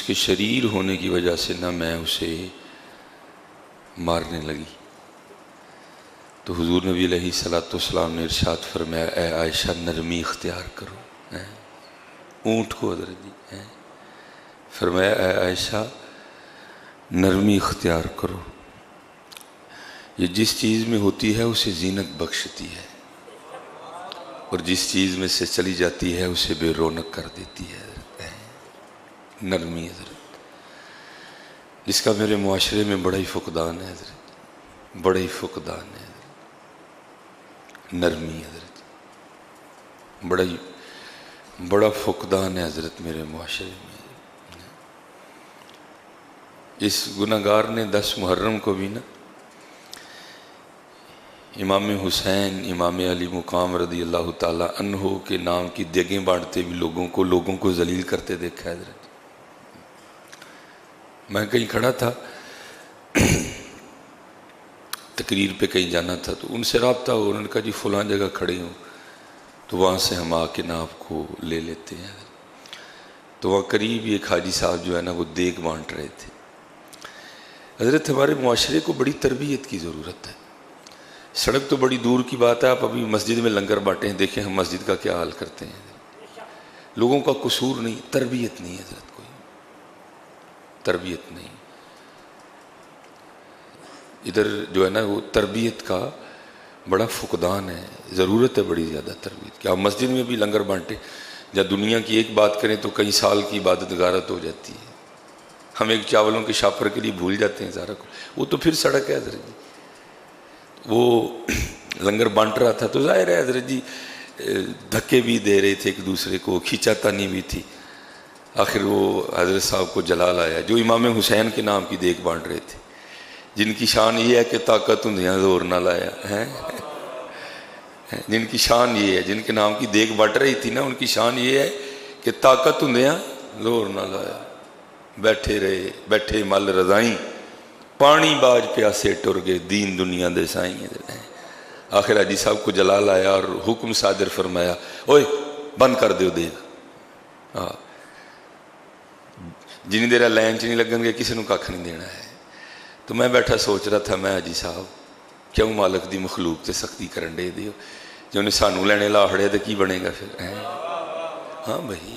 کے شریر ہونے کی وجہ سے نہ میں اسے مارنے لگی۔ تو حضور نبی علیہ السلام نے ارشاد فرمایا اے عائشہ نرمی اختیار کرو۔ اونٹ کو حضرت جی فرمایا اے عائشہ نرمی اختیار کرو، یہ جس چیز میں ہوتی ہے اسے زینت بخشتی ہے، اور جس چیز میں سے چلی جاتی ہے اسے بے رونق کر دیتی ہے۔ نرمی حضرت، جس کا میرے معاشرے میں بڑا ہی فقدان ہے حضرت، بڑا ہی فقدان ہے حضرت، نرمی حضرت، بڑا فقدان ہے حضرت میرے معاشرے میں۔ اس گناہگار نے 10 محرم کو بھی نا امام حسین امام علی مقام رضی اللہ تعالیٰ عنہ کے نام کی دیگیں بانٹتے بھی لوگوں کو ذلیل کرتے دیکھا ہے حضرت۔ میں کہیں کھڑا تھا، تقریر پہ کہیں جانا تھا، تو ان سے رابطہ ہو، انہوں نے کہا جی فلاں جگہ کھڑے ہوں تو وہاں سے ہم آ کے نا آپ کو لے لیتے ہیں۔ تو وہاں قریب ایک حاجی صاحب جو ہے نا وہ دیگ بانٹ رہے تھے۔ حضرت ہمارے معاشرے کو بڑی تربیت کی ضرورت ہے۔ سڑک تو بڑی دور کی بات ہے، آپ ابھی مسجد میں لنگر بانٹیں ہیں، دیکھیں ہم مسجد کا کیا حال کرتے ہیں۔ لوگوں کا قصور نہیں، تربیت نہیں حضرت، کوئی تربیت نہیں۔ ادھر جو ہے نا وہ تربیت کا بڑا فقدان ہے، ضرورت ہے بڑی زیادہ تربیت کی۔ آپ مسجد میں بھی لنگر بانٹیں، جب دنیا کی ایک بات کریں تو کئی سال کی عبادت غارت ہو جاتی ہے۔ ہم ایک چاولوں کے شاپر کے لیے بھول جاتے ہیں سارا کو، وہ تو پھر سڑک ہے حضرت جی۔ وہ لنگر بانٹ رہا تھا تو ظاہر ہے حضرت جی دھکے بھی دے رہے تھے ایک دوسرے کو، کھینچا تانی بھی تھی۔ آخر وہ حضرت صاحب کو جلال آیا جو امام حسین کے نام کی دیگ بانٹ رہے تھے، جن کی شان یہ ہے کہ طاقت ہندیاں زور نہ لایا ہے، جن کی شان یہ ہے، جن کے نام کی دیگ بانٹ رہی تھی نا، ان کی شان یہ ہے کہ طاقت ہندیاں زور نہ لایا۔ بیٹھے رہے، بیٹھے مل رضائیں، پانی باج پیاسے ٹر گئے، دین دنیا دے سائیں۔ آخر حاجی صاحب کو جلال آیا اور حکم صادر فرمایا اوئے بند کر دیو دیگ، جنی دیر لائن چ نہیں لگن گے کسی نے کھ نہیں دینا ہے۔ تو میں بیٹھا سوچ رہا تھا، میں حاجی صاحب کیوں مالک دی مخلوق تے سختی کرن دے دیو، جو انہیں سانو لینے لا ہڑے تو کی بنے گا پھر۔ ہاں بھائی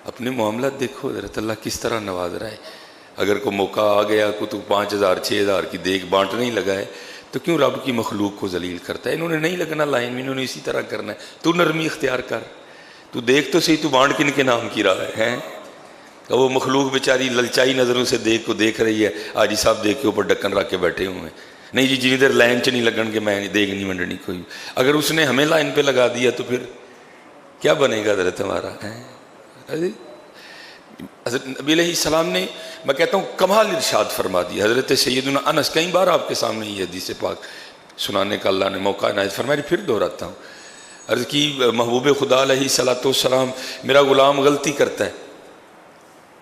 اپنے معاملات دیکھو حضرت، اللہ کس طرح نواز رہا ہے۔ اگر کوئی موقع آ گیا کو تو 5000 6000 کی دیگ بانٹ نہیں لگا ہے تو کیوں رب کی مخلوق کو ذلیل کرتا ہے؟ انہوں نے نہیں لگنا لائن میں، انہوں نے اسی طرح کرنا ہے۔ تو نرمی اختیار کر، تو دیکھ تو صحیح تو بانٹ کن کے نام کی رہا ہے۔ وہ مخلوق بیچاری للچائی نظروں سے دیگ کو دیکھ رہی ہے، حاجی صاحب دیکھ کے اوپر ڈکن رکھ کے بیٹھے ہوئے ہیں، نہیں جی جنی دیر لائن چ نہیں لگن کہ میں دیگ نہیں ونڈنی کوئی۔ اگر اس نے ہمیں لائن پہ لگا دیا تو پھر کیا بنے گا حضرت ہمارا؟ حضرت نبی علیہ السلام نے، میں کہتا ہوں کمال ارشاد فرما دیا۔ حضرت سیدنا انس، کئی بار آپ کے سامنے یہ حدیث پاک سنانے کا اللہ نے موقع عنایت فرمایا، پھر دہراتا ہوں۔ عرض کی محبوب خدا علیہ السلام میرا غلام غلطی کرتا ہے،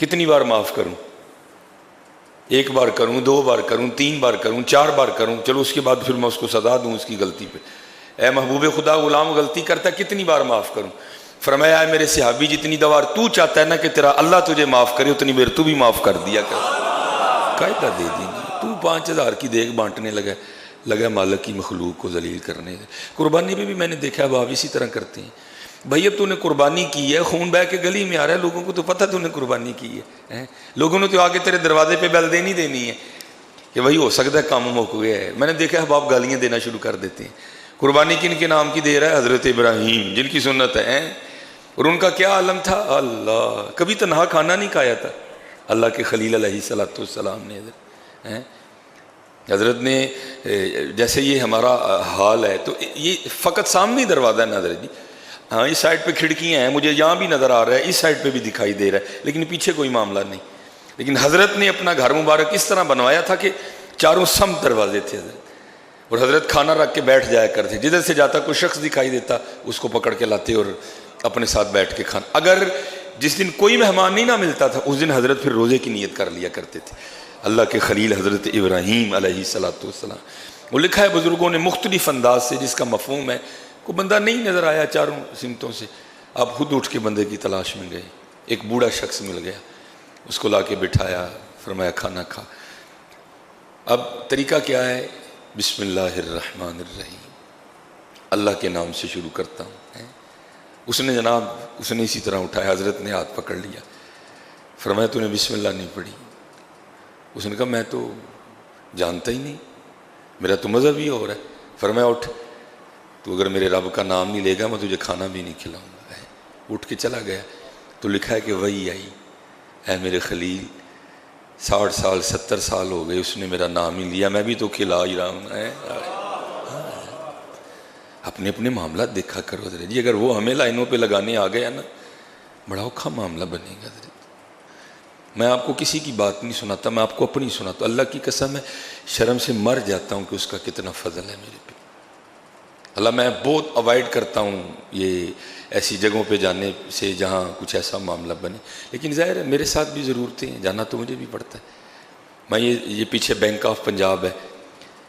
کتنی بار معاف کروں؟ 1 بار کروں، 2 بار کروں، 3 بار کروں، 4 بار کروں، چلو اس کے بعد پھر میں اس کو سزا دوں اس کی غلطی پہ۔ اے محبوب خدا غلام غلطی کرتا ہے کتنی بار معاف کروں؟ فرمایا اے میرے صحابی جتنی دوار تو چاہتا ہے نا کہ تیرا اللہ تجھے معاف کرے اتنی بار تو بھی معاف کر دیا کر۔ قاعدہ دے دی، تو 5000 کی دیگ بانٹنے لگا مالک کی مخلوق کو ذلیل کرنے۔ قربانی پہ بھی میں نے دیکھا ہے آپ اسی طرح کرتے ہیں۔ بھائی اب تو نے قربانی کی ہے، خون بہ کے گلی میں آ رہا ہے، لوگوں کو تو پتہ تو نے قربانی کی ہے، لوگوں نے تو آگے تیرے دروازے پہ بیل دینی ہے کہ بھائی ہو سکتا ہے کام مک گیا ہے۔ میں نے دیکھا ہے باپ گالیاں دینا شروع کر دیتے ہیں۔ قربانی کن کے نام کی دے رہا ہے؟ حضرت ابراہیم جن کی سنت ہے، اور ان کا کیا عالم تھا؟ اللہ کبھی تنہا کھانا نہیں کھایا تھا اللہ کے خلیل علیہ السلام نے۔ حضرت نے جیسے یہ ہمارا حال ہے تو یہ فقط سامنے دروازہ ہے نا حضرت جی، ہاں اس سائڈ پہ کھڑکیاں ہیں، مجھے یہاں بھی نظر آ رہا ہے، اس سائڈ پہ بھی دکھائی دے رہا ہے، لیکن پیچھے کوئی معاملہ نہیں۔ لیکن حضرت نے اپنا گھر مبارک اس طرح بنوایا تھا کہ چاروں سمت دروازے تھے حضرت، اور حضرت کھانا رکھ کے بیٹھ جایا کرتے، جدھر سے جاتا کوئی شخص دکھائی دیتا اس کو پکڑ کے لاتے اور اپنے ساتھ بیٹھ کے کھانا۔ اگر جس دن کوئی مہمان نہیں نہ ملتا تھا اس دن حضرت پھر روزے کی نیت کر لیا کرتے تھے۔ اللہ کے خلیل حضرت ابراہیم علیہ السلام، وہ لکھا ہے بزرگوں نے مختلف انداز سے، جس کا مفہوم ہے کوئی بندہ نہیں نظر آیا چاروں سمتوں سے، آپ خود اٹھ کے بندے کی تلاش میں گئے، ایک بوڑھا شخص مل گیا، اس کو لا کے بٹھایا، فرمایا کھانا کھا۔ اب طریقہ کیا ہے؟ بسم اللہ الرحمن الرحیم، اللہ کے نام سے شروع کرتا ہوں۔ اس نے جناب اس نے اسی طرح اٹھایا، حضرت نے ہاتھ پکڑ لیا، فرمایا تو نے بسم اللہ نہیں پڑھی؟ اس نے کہا میں تو جانتا ہی نہیں، میرا تو مذہب ہی ہو رہا ہے۔ فرمایا اٹھ، تو اگر میرے رب کا نام نہیں لے گا میں تجھے کھانا بھی نہیں کھلاؤں گا۔ اٹھ کے چلا گیا تو لکھا ہے کہ وہی آئی، اے میرے خلیل 60 سال 70 سال ہو گئے اس نے میرا نام ہی لیا، میں بھی تو کھلا ہی رہا ہوں۔ اپنے اپنے معاملات دیکھا کرو حضرت جی، اگر وہ ہمیں لائنوں پہ لگانے آ گیا نا بڑا اوکھا معاملہ بنے گا حضرت۔ میں آپ کو کسی کی بات نہیں سناتا، میں آپ کو اپنی سناتا ہوں۔ اللہ کی قسم ہے شرم سے مر جاتا ہوں کہ اس کا کتنا فضل ہے میرے پہ۔ اللہ میں بہت اوائڈ کرتا ہوں یہ ایسی جگہوں پہ جانے سے جہاں کچھ ایسا معاملہ بنے، لیکن ظاہر ہے میرے ساتھ بھی ضرورتیں ہیں، جانا تو مجھے بھی پڑتا ہے۔ میں یہ پیچھے بینک آف پنجاب ہے،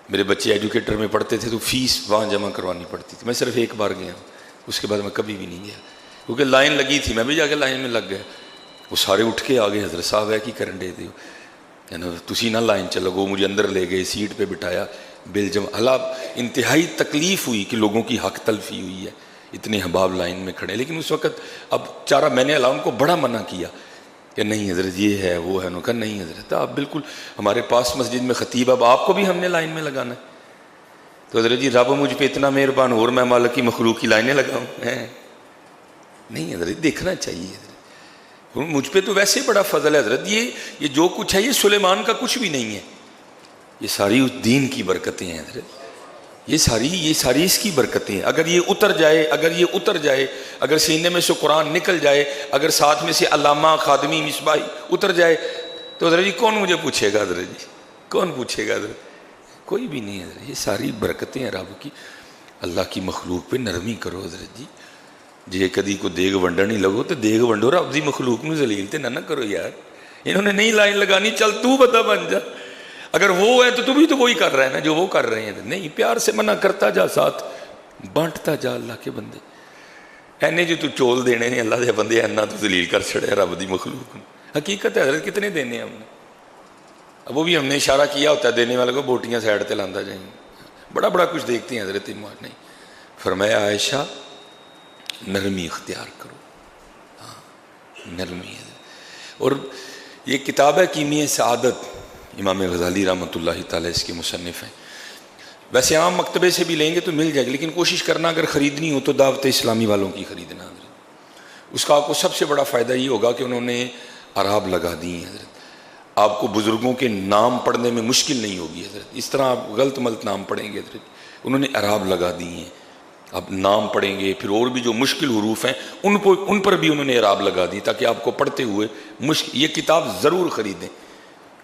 میرے بچے ایجوکیٹر میں پڑھتے تھے تو فیس وہاں جمع کروانی پڑتی تھی۔ میں صرف ایک بار گیا ہوں، اس کے بعد میں کبھی بھی نہیں گیا، کیونکہ لائن لگی تھی، میں بھی جا کے لائن میں لگ گیا۔ وہ سارے اٹھ کے آگے، حضرت صاحب ہے کی کرن دے دیو، تسی نہ لائن چلو۔ وہ مجھے اندر لے گئے، سیٹ پہ بٹھایا، بل جمع۔ اللہ انتہائی تکلیف ہوئی کہ لوگوں کی حق تلفی ہوئی ہے، اتنے احباب لائن میں کھڑے، لیکن اس وقت اب چارہ میں نے اللہ ان کو بڑا منع کیا کہ نہیں حضرت یہ ہے وہ ہے، انہوں نے کہا نہیں حضرت آپ بالکل ہمارے پاس مسجد میں خطیب، اب آپ کو بھی ہم نے لائن میں لگانا ہے۔ تو حضرت جی رب مجھ پہ اتنا مہربان، اور میں مالک کی مخلوق کی لائنیں لگاؤں؟ نہیں حضرت دیکھنا چاہیے حضرت، مجھ پہ تو ویسے بڑا فضل ہے حضرت۔ یہ جو کچھ ہے یہ سلیمان کا کچھ بھی نہیں ہے، یہ ساری اس دین کی برکتیں ہیں حضرت، یہ ساری اس کی برکتیں ہیں۔ اگر یہ اتر جائے، اگر سینے میں سے قرآن نکل جائے، اگر ساتھ میں سے علامہ خادمی مصباحی اتر جائے تو حضرت جی کون مجھے پوچھے گا حضرت جی، کون پوچھے گا حضرت؟ کوئی بھی نہیں حضرت۔ یہ ساری برکتیں ہیں رب کی، اللہ کی مخلوق پہ نرمی کرو حضرت جی۔ جے کدی کو دیگ ونڈن ہی لگو تو دیگ ونڈو، رب دی مخلوق میں ذلیل تے نہ کرو یار۔ انہوں نے نہیں لائن لگانی، چل تو بتا بن جا، اگر وہ ہے تو بھی تو وہی کر رہا ہے نا جو وہ کر رہے ہیں۔ نہیں، پیار سے منع کرتا جا، ساتھ بانٹتا جا اللہ کے بندے۔ اینے جو تو چول دینے نے اللہ دے بندے، اینا تو ذلیل کر چھڑے رب دی مخلوق۔ حقیقت ہے حضرت کتنے دینے ہم نے، اب وہ بھی ہم نے اشارہ کیا ہوتا ہے دینے والے کو، بوٹیاں سائڈ تے لاندا جائیں، بڑا کچھ دیکھتے ہیں حضرت ایمان نہیں۔ فرمایا عائشہ نرمی اختیار کرو، نرمی ہے۔ اور یہ کتاب ہے کیمیہ سعادت، امام غزالی رحمۃ اللہ تعالیٰ اس کے مصنف ہیں۔ ویسے عام مکتبے سے بھی لیں گے تو مل جائے گی، لیکن کوشش کرنا اگر خریدنی ہو تو دعوت اسلامی والوں کی خریدنا حضرت۔ اس کا آپ کو سب سے بڑا فائدہ یہ ہوگا کہ انہوں نے اعراب لگا دی ہیں حضرت، آپ کو بزرگوں کے نام پڑھنے میں مشکل نہیں ہوگی حضرت۔ اس طرح آپ غلط ملت نام پڑھیں گے حضرت، انہوں نے اعراب لگا دی ہیں، آپ نام پڑھیں گے، پھر اور بھی جو مشکل حروف ہیں ان پر بھی انہوں نے اعراب لگا دی تاکہ آپ کو پڑھتے ہوئے یہ کتاب ضرور خریدیں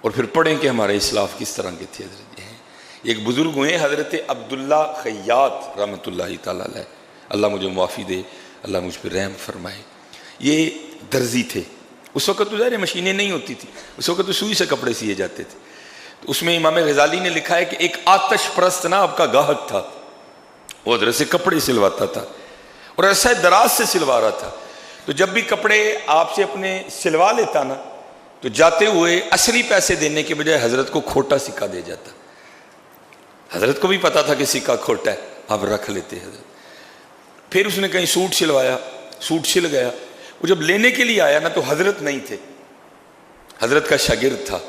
اور پھر پڑھیں کہ ہمارے اسلاف کس طرح کے تھے حضرت۔ ایک بزرگ ہوئے حضرت عبداللہ خیاط رحمۃ اللہ تعالیٰ علیہ، اللہ مجھے معافی دے، اللہ مجھ پہ رحم فرمائے۔ یہ درزی تھے، اس وقت تو ظاہر مشینیں نہیں ہوتی تھی، اس وقت تو سوئی سے کپڑے سیے جاتے تھے۔ تو اس میں امام غزالی نے لکھا ہے کہ ایک آتش پرست نا آپ کا گاہک تھا، وہ حضرت سے کپڑے سلواتا تھا اور عرصہ دراز سے سلوا رہا تھا، تو جب بھی کپڑے آپ سے اپنے سلوا لیتا نا تو جاتے ہوئے اصلی پیسے دینے کے بجائے حضرت کو کھوٹا سکہ دے جاتا۔ حضرت کو بھی پتا تھا کہ سکہ کھوٹا ہے، آپ رکھ لیتے حضرت۔ پھر اس نے کہیں سوٹ سلوایا، سوٹ سل گیا، وہ جب لینے کے لیے آیا نا تو حضرت نہیں تھے، حضرت کا شاگرد تھا۔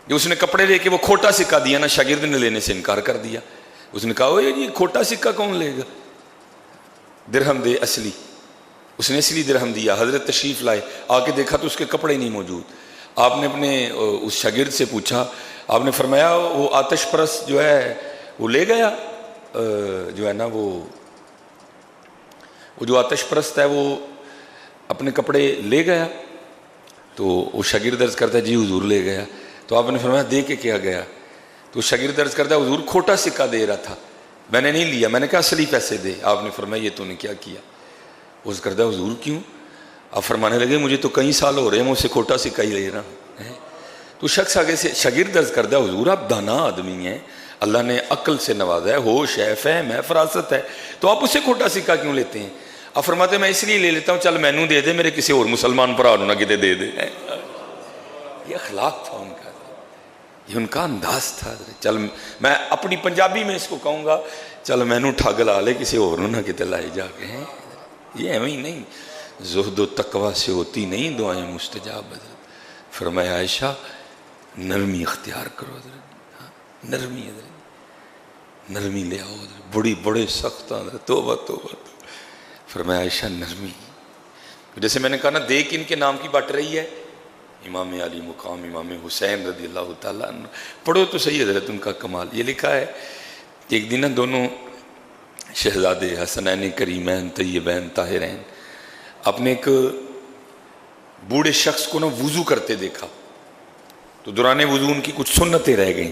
جو اس نے کپڑے لے کے وہ کھوٹا سکہ دیا نا، شاگرد نے لینے سے انکار کر دیا۔ اس نے کہا یہ کھوٹا سکہ کون لے گا، درہم دے اصلی۔ اس نے اصلی درہم دیا، حضرت تشریف لائے، آ کے دیکھا تو اس کے کپڑے نہیں موجود۔ آپ نے اپنے اس شاگرد سے پوچھا، آپ نے فرمایا وہ آتش پرست جو ہے وہ لے گیا، جو ہے نا وہ جو آتش پرست ہے وہ اپنے کپڑے لے گیا۔ تو وہ شاگرد عرض کرتا ہے جی حضور لے گیا۔ تو آپ نے فرمایا دے کے کیا گیا؟ تو شاگرد عرض کرتا ہے حضور کھوٹا سکہ دے رہا تھا، میں نے نہیں لیا، میں نے کہا اصلی پیسے دے۔ آپ نے فرمایا یہ تو نے کیا کیا؟ وہ عرض کرتا ہے حضور کیوں؟ آپ فرمانے لگے مجھے تو کئی سال ہو رہے ہیں میں اسے کھوٹا سکہ ہی لے رہا ہوں۔ تو شخص آگے سے شاگرد عرض کرتا ہے حضور آپ دانا آدمی ہیں، اللہ نے عقل سے نوازا ہے، ہوش ہے، فہم ہے، فراست ہے، تو آپ اسے کھوٹا سکہ کیوں لیتے ہیں؟ آپ فرماتے ہیں میں اس لیے لے لیتا ہوں چل مینوں دے دے، میرے کسی اور مسلمان بھرا نہ کتے دے دے۔ یہ اخلاق تھا ان کا، یہ ان کا انداز تھا. چل میں اپنی پنجابی میں اس کو کہوں گا، چل مینوں ٹھگ لا لے کسی اور نہ کتے لائی جا کے ہیں. یہ ایویں ہی نہیں، زہد و تقوی سے ہوتی نہیں دعائیں مستجاب. حضرت فرمایا عائشہ نرمی اختیار کرو حضرت، نرمی حضرت، نرمی لے آؤ حضرت، بڑے سخت حضرت، توبہ توبہ. فرمایا عائشہ نرمی. جیسے میں نے کہا نا دیکھ ان کے نام کی بٹ رہی ہے، امام علی مقام امام حسین رضی اللہ تعالیٰ عنہ. پڑھو تو صحیح حضرت ان کا کمال. یہ لکھا ہے کہ ایک دن دونوں شہزادے حسنین کریمین طیبین طاہرین اپنے ایک بوڑھے شخص کو نا وضو کرتے دیکھا، تو دوران وضو ان کی کچھ سنتیں رہ گئیں.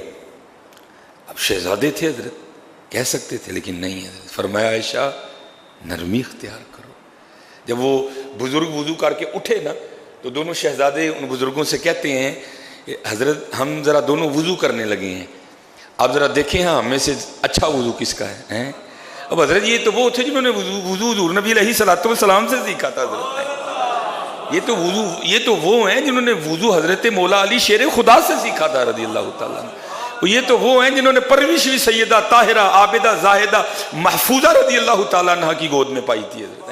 اب شہزادے تھے حضرت، کہہ سکتے تھے لیکن نہیں حضرت. فرمایا عائشہ نرمی اختیار کرو. جب وہ بزرگ وضو کر کے اٹھے نا تو دونوں شہزادے ان بزرگوں سے کہتے ہیں حضرت ہم ذرا دونوں وضو کرنے لگے ہیں، آپ ذرا دیکھیں ہاں ہمیں سے اچھا وضو کس کا ہے. اب حضرت یہ تو وہ تھے جنہوں نے وضو حضور نبی علیہ الصلوۃ والسلام سے سیکھا تھا حضرت. یہ تو وہ ہیں جنہوں نے وضو حضرت مولا علی شیر خدا سے سیکھا تھا رضی اللہ تعالیٰ عنہ. یہ تو وہ ہیں جنہوں نے پرورش بھی سیدہ طاہرہ عابدہ زاہدہ محفوظہ رضی اللہ تعالیٰ عنہ کی گود میں پائی تھی حضرت.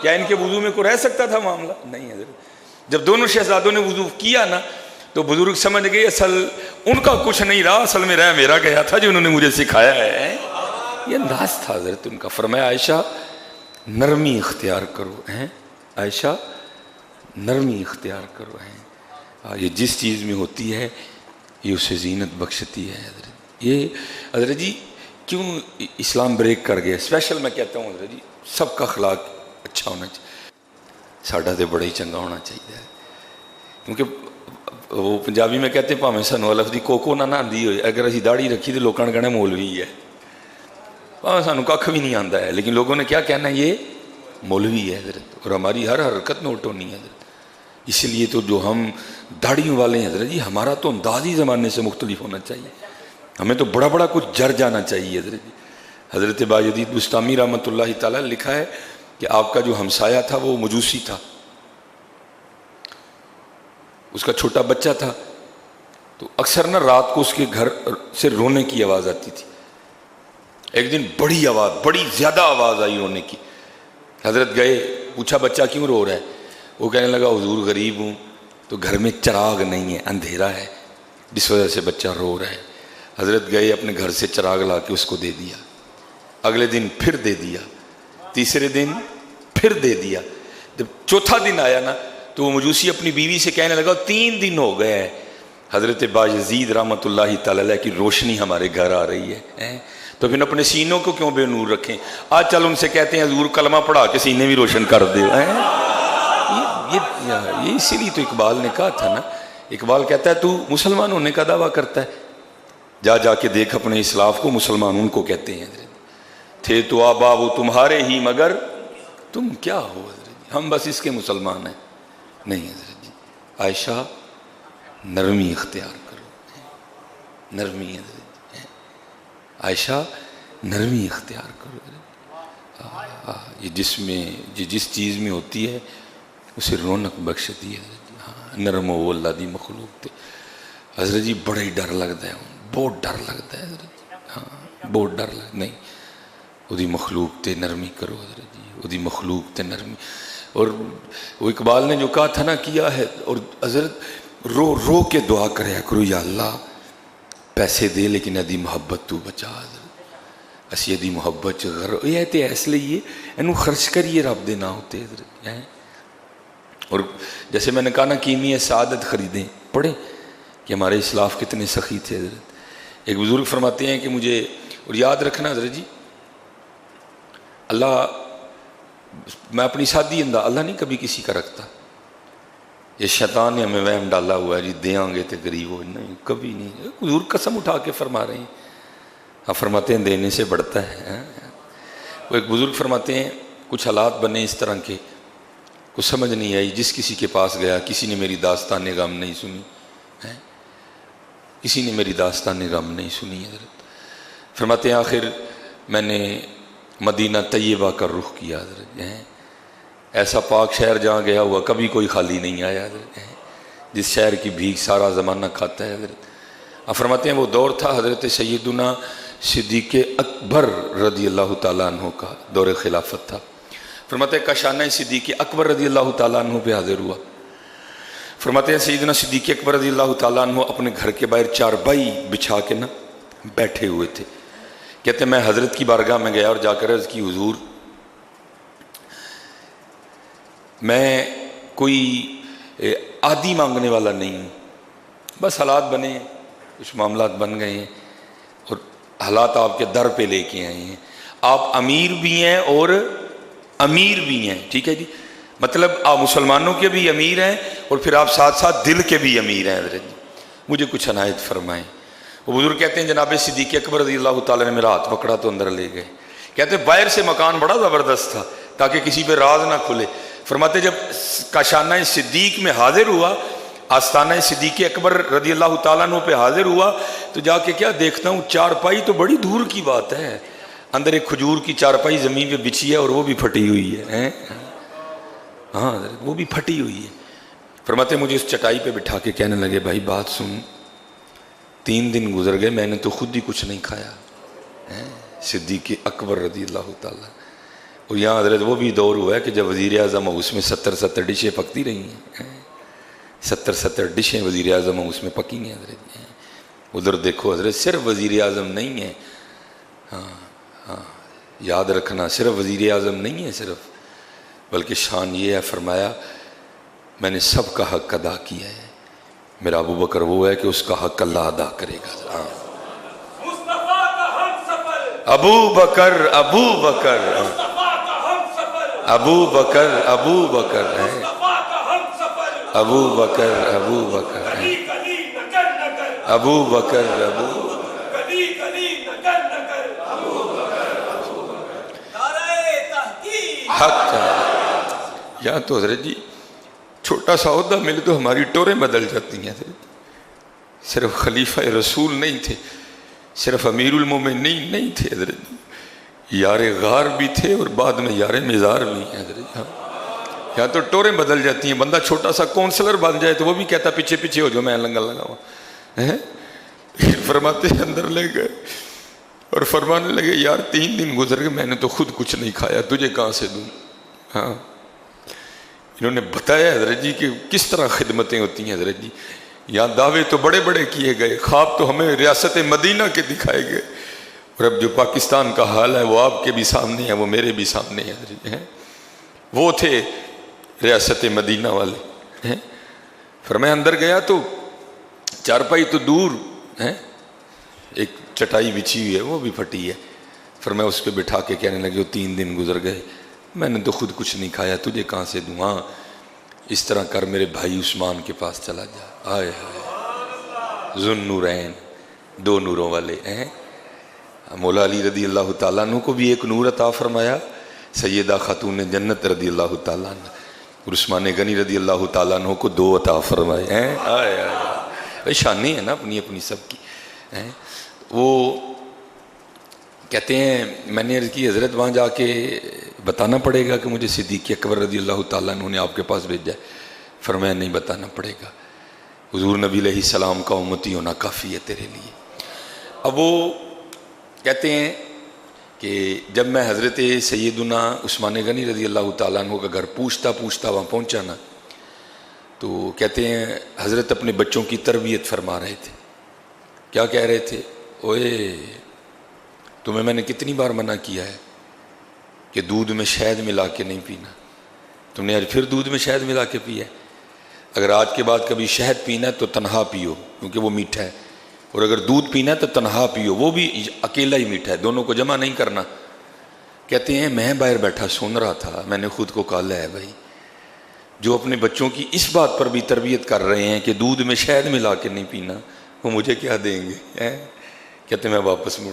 کیا ان کے وضو میں کوئی رہ سکتا تھا معاملہ؟ نہیں حضرت. جب دونوں شہزادوں نے وضو کیا نا تو بزرگ سمجھ گئے اصل ان کا کچھ نہیں رہا، اصل میں رہ میرا گیا تھا جو انہوں نے مجھے سکھایا ہے. یہ انداز تھا حضرت ان کا. فرمایا عائشہ نرمی اختیار کرو ہیں، عائشہ نرمی اختیار کرو ہیں. یہ جس چیز میں ہوتی ہے یہ اسے زینت بخشتی ہے حضرت. یہ حضرت جی کیوں اسلام بریک کر گیا؟ اسپیشل میں کہتا ہوں حضرت جی سب کا اخلاق اچھا ہونا چاہیے، ساڈا تو بڑا ہی چنگا ہونا چاہیے. کیونکہ وہ پنجابی میں کہتے ہیں پاویں سانوں لفظ دی کوکو نہ آندی ہوئے، اگر اسی داڑھی رکھی تو لوگوں نے کہنا مولوی ہے، پاویں سانوں کھ بھی نہیں آتا ہے لیکن لوگوں نے کیا کہنا ہے یہ مولوی ہے حضرت. اور ہماری ہر حرکت نوٹ ہونی ہے حضرت. اسی لیے تو جو ہم داڑھیوں والے ہیں حضرت جی ہمارا تو انداز ہی زمانے سے مختلف ہونا چاہیے. ہمیں تو بڑا بڑا کچھ جر جانا چاہیے حضرت جی. حضرت باجدید بستامی رحمۃ اللہ تعالیٰ لکھا ہے کہ آپ کا جو ہمسایہ تھا وہ مجوسی تھا، اس کا چھوٹا بچہ تھا، تو اکثر نہ رات کو اس کے گھر سے رونے کی آواز آتی تھی. ایک دن بڑی آواز، بڑی زیادہ آواز آئی رونے کی. حضرت گئے، پوچھا بچہ کیوں رو رہا ہے؟ وہ کہنے لگا حضور غریب ہوں تو گھر میں چراغ نہیں ہے، اندھیرا ہے، جس وجہ سے بچہ رو رہا ہے. حضرت گئے اپنے گھر سے چراغ لا کے اس کو دے دیا. اگلے دن پھر دے دیا، تیسرے دن پھر دے دیا. جب چوتھا دن آیا نا تو وہ مجوسی اپنی بیوی سے کہنے لگا 3 دن ہو گئے ہیں حضرت باجزید رحمۃ اللہ تعالی علیہ کی روشنی ہمارے گھر آ رہی ہے، تو پھر اپنے سینوں کو کیوں بے نور رکھیں؟ آج چل ان سے کہتے ہیں حضور کلمہ پڑھا کے سینے بھی روشن کر دے. یہ اسی لیے تو اقبال نے کہا تھا نا، اقبال کہتا ہے تو مسلمان ہونے کا دعویٰ کرتا ہے، جا جا کے دیکھ اپنے اسلاف کو، مسلمان ان کو کہتے ہیں حضرت. تھے تو آبا وہ تمہارے ہی مگر تم کیا ہو حضرت، ہم بس اس کے مسلمان ہیں. نہیں حضرت جی عائشہ نرمی اختیار کرو، نرمی حضرت جی. عائشہ نرمی اختیار کرو حضرت. یہ جس چیز میں ہوتی ہے اسے رونق بخشتی ہے حضرت جی. نرم و اللہ دی مخلوق تے حضرت جی بڑا ہی ڈر لگتا ہے، بہت ڈر لگتا ہے حضرت جی. بہت ڈر لگتا نہیں، وہ مخلوق تے نرمی کرو حضرت جی، وہ مخلوق تے نرمی. اور وہ اقبال نے جو کہا تھا نا کیا ہے، اور حضرت رو رو کے دعا کرے کرو یا اللہ پیسے دے لیکن ادی محبت تو بچا حضرت. اسی ادی محبت یہ تے اس لیے اینو خرچ کریے رب دے نہ ہوتے حضرت. اور جیسے میں نے کہا نا کیمیا سعادت خریدیں، پڑھیں کہ ہمارے اسلاف کتنے سخی تھے حضرت. ایک بزرگ فرماتے ہیں کہ مجھے، اور یاد رکھنا حضرت جی اللہ، میں اپنی سادی انداز اللہ نہیں کبھی کسی کا رکھتا. یہ شیطان نے ہمیں وہم ڈالا ہوا ہے جی دیاں گے تو غریب ہو، نہیں کبھی نہیں. حضور قسم اٹھا کے فرما رہے ہیں، ہاں فرماتے ہیں دینے سے بڑھتا ہے. وہ ایک بزرگ فرماتے ہیں کچھ حالات بنے اس طرح کے، کچھ سمجھ نہیں آئی، جس کسی کے پاس گیا کسی نے میری داستان غم نہیں سنی، کسی نے میری داستان غم نہیں سنی حضرت. فرماتے ہیں آخر میں نے مدینہ طیبہ کا رخ کیا حضرت. ایسا پاک شہر جہاں گیا ہوا کبھی کوئی خالی نہیں آیا حضرت. جس شہر کی بھیک سارا زمانہ کھاتا ہے حضرت. آپ فرماتے ہیں وہ دور تھا حضرت سیدنا صدیق اکبر رضی اللہ تعالیٰ عنہ کا دور خلافت تھا. فرماتے ہیں کاشانہ صدیق اکبر رضی اللہ تعالیٰ عنہ پہ حاضر ہوا. فرماتے ہیں سیدنا صدیق اکبر رضی اللہ تعالیٰ عنہ اپنے گھر کے باہر چارپائی بچھا کے بیٹھے ہوئے تھے. کہتے ہیں میں حضرت کی بارگاہ میں گیا اور جا کر عرض کی حضور میں کوئی عادی مانگنے والا نہیں ہوں، بس حالات بنے، کچھ معاملات بن گئے ہیں اور حالات آپ کے در پہ لے کے آئے ہیں. آپ امیر بھی ہیں اور امیر بھی ہیں، ٹھیک ہے جی، مطلب آپ مسلمانوں کے بھی امیر ہیں اور پھر آپ ساتھ ساتھ دل کے بھی امیر ہیں حضرت جی، مجھے کچھ عنایت فرمائیں. وہ بزرگ کہتے ہیں جناب صدیق اکبر رضی اللہ تعالیٰ نے میرا ہاتھ پکڑا تو اندر لے گئے. کہتے ہیں باہر سے مکان بڑا زبردست تھا تاکہ کسی پہ راز نہ کھلے. فرماتے جب کاشانہ صدیق میں حاضر ہوا، آستانہ صدیق اکبر رضی اللہ تعالیٰ عنہ پہ حاضر ہوا تو جا کے کیا دیکھتا ہوں چارپائی تو بڑی دور کی بات ہے، اندر ایک کھجور کی چارپائی زمین پہ بچھی ہے اور وہ بھی پھٹی ہوئی ہے. ہاں وہ بھی پھٹی ہوئی ہے. فرماتے مجھے اس چٹائی پہ بٹھا کے کہنے لگے بھائی بات سن، 3 دن گزر گئے میں نے تو خود ہی کچھ نہیں کھایا. صدیق اکبر رضی اللہ تعالیٰ. اور یہاں حضرت وہ بھی دور ہوا ہے کہ جب وزیر اعظم ہو اس میں 70 ڈشیں پکتی رہی ہیں، 70 ڈشیں وزیر اعظم ہو اس میں پکی ہیں حضرت. ادھر دیکھو حضرت صرف وزیر اعظم نہیں ہے، ہاں یاد رکھنا صرف وزیر اعظم نہیں ہے صرف، بلکہ شان یہ ہے فرمایا میں نے سب کا حق ادا کیا ہے. میرا ابو بکر وہ ہے کہ اس کا حق اللہ ادا کرے گا. ابو بکر ابو بکر ابو بکر ابو بکر ابو بکر ابو بکر ابو بکر ابو حق. یہاں تو حضرت جی چھوٹا سا عہدہ ملے تو ہماری ٹوریں بدل جاتی ہیں. صرف خلیفہ رسول نہیں تھے، صرف امیر المومنین نہیں تھے حضرت، یار غار بھی تھے اور بعد میں یار مزار بھی ہیں حضرت. یہاں تو ٹوریں بدل جاتی ہیں. بندہ چھوٹا سا کونسلر بن جائے تو وہ بھی کہتا پیچھے پیچھے ہو جو میں لنگا لگا ہوا. فرماتے اندر لے گئے اور فرمانے لگے یار 3 دن گزر گئے میں نے تو خود کچھ نہیں کھایا، تجھے کہاں سے دوں. ہاں انہوں نے بتایا حضرت جی کہ کس طرح خدمتیں ہوتی ہیں حضرت جی. یہاں دعوے تو بڑے بڑے کیے گئے، خواب تو ہمیں ریاست مدینہ کے دکھائے گئے، اور اب جو پاکستان کا حال ہے وہ آپ کے بھی سامنے ہے، وہ میرے بھی سامنے ہے حضرت. وہ تھے ریاست مدینہ والے. فرمایا اندر گیا تو چارپائی تو دور ہے، ایک چٹائی بچھی ہوئی ہے وہ بھی پھٹی ہے. فرمایا اس پہ بٹھا کے کہنے لگے 3 دن گزر گئے میں نے تو خود کچھ نہیں کھایا، تجھے کہاں سے دوں. ہاں اس طرح کر میرے بھائی عثمان کے پاس چلا جا. آئے ذو النورین، 2 نوروں والے ہیں. مولا علی رضی اللہ تعالیٰ عنہ کو بھی ایک نور عطا فرمایا، سیدہ خاتون جنت رضی اللہ تعالیٰ عنہ، اور عثمان غنی رضی اللہ تعالیٰ عنہ کو 2 عطا فرمائے ہیں. آئے شانی ہے نا اپنی اپنی سب کی. وہ کہتے ہیں میں نے عرض کی حضرت وہاں جا کے بتانا پڑے گا کہ مجھے صدیق اکبر رضی اللہ تعالیٰ عنہ نے آپ کے پاس بھیجا ہے. فرمایا نہیں بتانا پڑے گا، حضور نبی علیہ السلام کا امتی ہونا کافی ہے تیرے لیے. اب وہ کہتے ہیں کہ جب میں حضرت سیدنا عثمان غنی رضی اللہ تعالیٰ عنہ کا گھر پوچھتا وہاں پہنچا نا تو کہتے ہیں حضرت اپنے بچوں کی تربیت فرما رہے تھے. کیا کہہ رہے تھے؟ اوئے تمہیں میں نے کتنی بار منع کیا ہے کہ دودھ میں شہد ملا کے نہیں پینا، تم نے آج پھر دودھ میں شہد ملا کے پیا ہے. اگر آج کے بعد کبھی شہد پینا ہے تو تنہا پیو کیونکہ وہ میٹھا ہے، اور اگر دودھ پینا ہے تو تنہا پیو، وہ بھی اکیلا ہی میٹھا ہے، دونوں کو جمع نہیں کرنا. کہتے ہیں میں باہر بیٹھا سن رہا تھا، میں نے خود کو کہا ہے بھائی جو اپنے بچوں کی اس بات پر بھی تربیت کر رہے ہیں کہ دودھ میں شہد ملا کے نہیں پینا، وہ مجھے کیا دیں گے. کہتے میں واپس مڑ،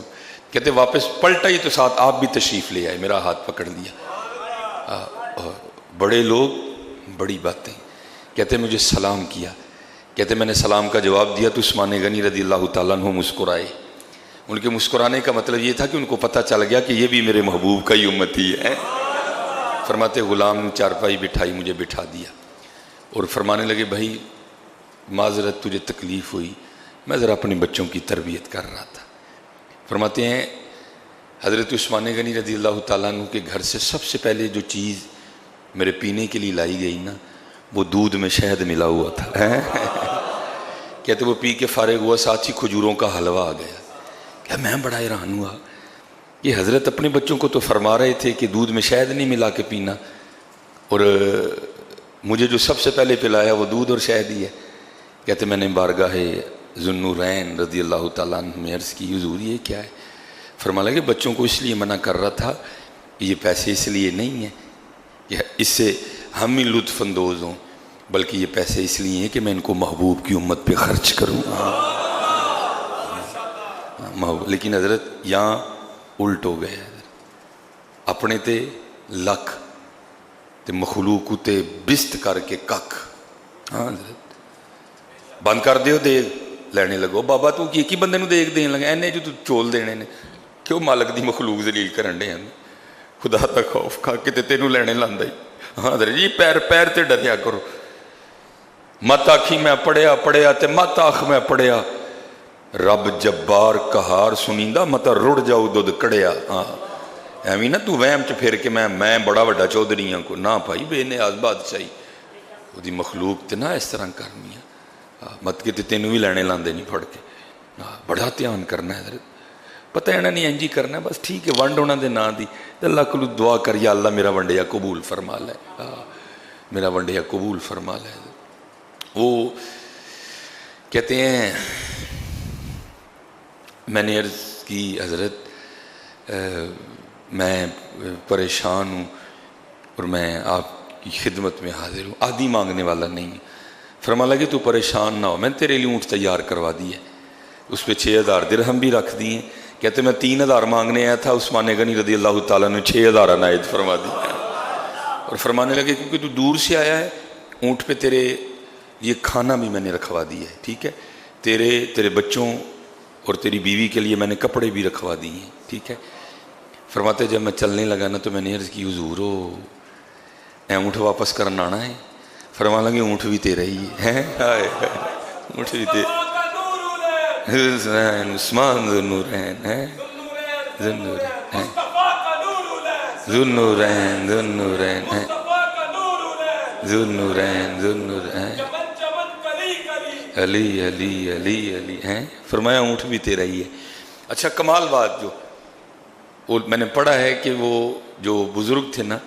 کہتے واپس پلٹا ہی تو ساتھ آپ بھی تشریف لے آئے، میرا ہاتھ پکڑ لیا. بڑے لوگ بڑی باتیں. کہتے مجھے سلام کیا، کہتے میں نے سلام کا جواب دیا تو عثمان غنی رضی اللہ تعالیٰ عنہ مسکرائے. ان کے مسکرانے کا مطلب یہ تھا کہ ان کو پتہ چل گیا کہ یہ بھی میرے محبوب کا ہی امتی ہے. فرماتے غلام نے چارپائی بٹھائی، مجھے بٹھا دیا اور فرمانے لگے بھائی معذرت تجھے تکلیف ہوئی، میں ذرا اپنے بچوں کی تربیت کر رہا تھا۔ فرماتے ہیں حضرت عثمان غنی رضی اللہ تعالیٰ عنہ کے گھر سے سب سے پہلے جو چیز میرے پینے کے لیے لائی گئی نا، وہ دودھ میں شہد ملا ہوا تھا۔ کہتے وہ پی کے فارغ ہوا، ساتھ ہی کھجوروں کا حلوہ آ گیا۔ کیا میں بڑا حیران ہوا، یہ حضرت اپنے بچوں کو تو فرما رہے تھے کہ دودھ میں شہد نہیں ملا کے پینا، اور مجھے جو سب سے پہلے پلایا وہ دودھ اور شہد ہی ہے۔ کہتے میں نے بارگاہ ذو النورین رضی اللہ تعالیٰ عنہ میں عرض کی، حضور یہ کیا ہے؟ فرمایا کہ بچوں کو اس لیے منع کر رہا تھا کہ یہ پیسے اس لیے نہیں ہیں کہ اس سے ہم ہی لطف اندوز ہوں، بلکہ یہ پیسے اس لیے ہیں کہ میں ان کو محبوب کی امت پہ خرچ کروں۔ لیکن حضرت یہاں الٹ ہو گئے، اپنے تے لکھ تے مخلوق تے بست کر کے کک۔ ہاں حضرت بند کر دیو دیگ لینے لگو، بابا تو کی بندے نو دیگ دین لگا، اینے جو تو چول دینے نے، کیوں مالک دی مخلوق ذلیل کرن دے ہیں؟ خدا دا خوف کھا کے تے تینوں لینے لاندا ہی۔ ہاں حضرت جی پیر تے ڈریا کرو، مت آکھی میں پڑھیا تے مت آکھ میں پڑھیا، رب جبار قہار سنیندا مت رڑ جاؤ دودھ کڑیا۔ ہاں ایویں نہ تو وہم چ پھر کے میں بڑا وڈا چودھری ہاں کو نہ بھائی، بے نیاز بادشاہی وہ مخلوق تے نہ اس طرح کرنی ہے، مت کے تینوں بھی لینے لاندے نہیں پھڑ کے۔ بڑا دھیان کرنا ہے حضرت، پتہ ہے نہیں انجی کرنا ہے، بس ٹھیک ہے ونڈ ہونا دے نا دی، اللہ کو دعا کر یا اللہ میرا ونڈیا قبول فرما لے، میرا ونڈیا قبول فرما لے۔ وہ کہتے ہیں میں نے عرض کی حضرت میں پریشان ہوں اور میں آپ کی خدمت میں حاضر ہوں، آدھی مانگنے والا نہیں۔ فرمایا کہ تو پریشان نہ ہو، میں نے تیرے لیے اونٹ تیار کروا دی ہے، اس پہ 6000 درہم بھی رکھ دیے۔ کہتے میں 3000 مانگنے آیا تھا، عثمان غنی رضی اللہ تعالیٰ نے 6000 عنایت فرما دی، اور فرمانے لگے کیونکہ تو دور سے آیا ہے، اونٹ پہ تیرے یہ کھانا بھی میں نے رکھوا دیا ہے، ٹھیک ہے، تیرے بچوں اور تیری بیوی کے لیے میں نے کپڑے بھی رکھوا دیے ہیں، ٹھیک ہے۔ فرماتے جب میں چلنے لگا نا تو میں نے عرض کی حضور اے اونٹ واپس کرنا آنا ہے؟ فرمانے لگے اونٹ بھی تیرا ہی ہے، اونٹ بھی تیرا، عثمان ذو النورین ہے، ذو النورین ہے، ذو النورین علی علی علی علی ہیں۔ فرمایا اونٹ بھی تیرا ہی ہے۔ اچھا کمال بات جو میں نے پڑھا ہے کہ وہ جو بزرگ تھے نا،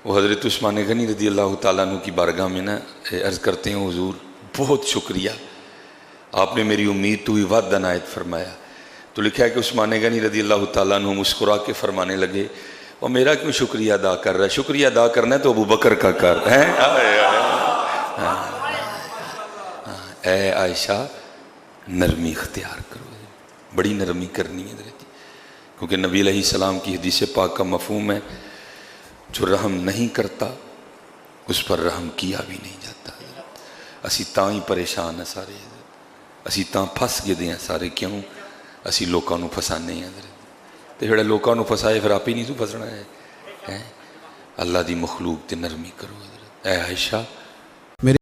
وہ حضرت عثمان غنی رضی اللہ تعالیٰ عنہ کی بارگاہ میں نا عرض کرتے ہیں حضور بہت شکریہ، آپ نے میری امید تو ہی ود عنایت فرمایا۔ تو لکھا ہے کہ عثمان غنی رضی اللہ تعالیٰ عنہ مسکرا کے فرمانے لگے اور میرا کیوں شکریہ ادا کر رہا ہے؟ شکریہ ادا کرنا ہے تو ابو بکر کا کر ہے۔ اے عائشہ نرمی اختیار کرو، بڑی نرمی کرنی ہے حضرت، کیونکہ نبی علیہ السلام کی حدیث پاک کا مفہوم ہے جو رحم نہیں کرتا اس پر رحم کیا بھی نہیں جاتا۔ اسی تاں ہی پریشان ہیں سارے، اسی تاں پھس گئے ہیں سارے، کیوں؟ اسی لوکاں نو پھسانے ہیں حضرت، تے جڑے لوکاں نو پھسائے پھر آپ ہی نہیں تو پھسنا ہے۔ اللہ دی مخلوق تے نرمی کرو حضرت۔ اے عائشہ